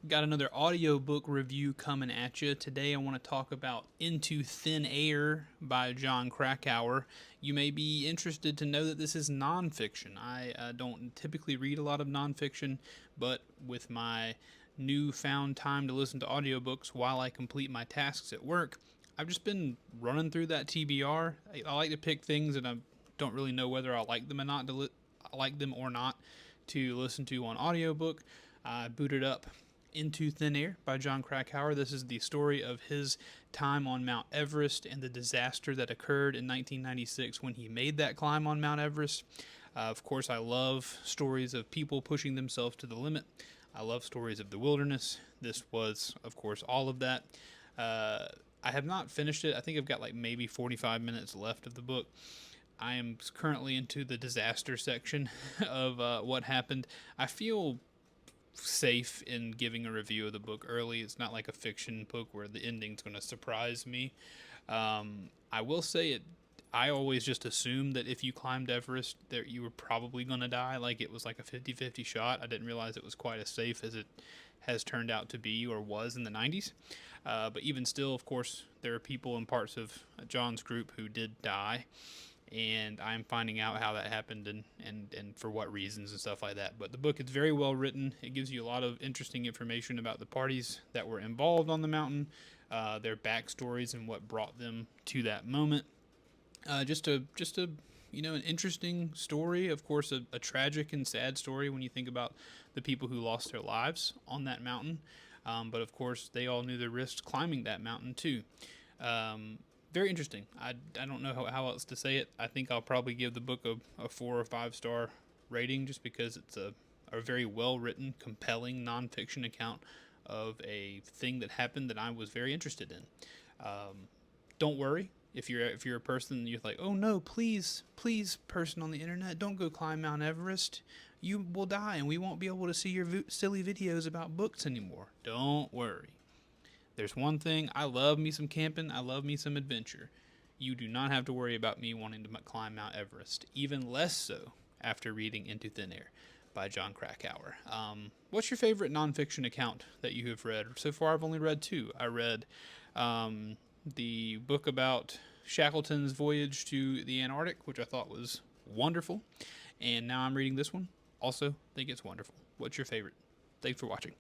Got another audiobook review coming at you. Today I want to talk about Into Thin Air by Jon Krakauer. You may be interested to know that this is nonfiction. I don't typically read a lot of nonfiction, but with my newfound time to listen to audiobooks while I complete my tasks at work, I've just been running through that TBR. I like to pick things that I don't really know whether I like them or not to listen to on audiobook. I booted up Into Thin Air by Jon Krakauer. This is the story of his time on Mount Everest and the disaster that occurred in 1996 when he made that climb on Mount Everest. Of course, I love stories of people pushing themselves to the limit. I love stories of the wilderness. This was, of course, all of that. I have not finished it. I think I've got like maybe 45 minutes left of the book. I am currently into the disaster section of what happened. I feel safe in giving a review of the book early. It's not like a fiction book where the ending's going to surprise me. I will say it. I always just assumed that if you climbed Everest, that you were probably going to die. Like it was like a 50-50 shot. I didn't realize it was quite as safe as it has turned out to be or was in the 90s. But even still, of course, there are people in parts of John's group who did die, and I'm finding out how that happened and for what reasons and stuff like that. But the book is very well written. It gives you a lot of interesting information about the parties that were involved on the mountain, their backstories and what brought them to that moment. Just a an interesting story. Of course, a tragic and sad story when you think about the people who lost their lives on that mountain. But of course, they all knew the risks climbing that mountain too. Very interesting. I don't know how else to say it. I think I'll probably give the book a 4 or 5 star rating just because it's a very well written, compelling nonfiction account of a thing that happened that I was very interested in. Don't worry if you're a person and you're like, oh no, please, person on the internet, don't go climb Mount Everest. You will die, and we won't be able to see your silly videos about books anymore. Don't worry. There's one thing, I love me some camping, I love me some adventure. You do not have to worry about me wanting to climb Mount Everest, even less so after reading Into Thin Air by Jon Krakauer. What's your favorite nonfiction account that you have read? So far, I've only read 2. I read the book about Shackleton's voyage to the Antarctic, which I thought was wonderful, and now I'm reading this one. Also, think it's wonderful. What's your favorite? Thanks for watching.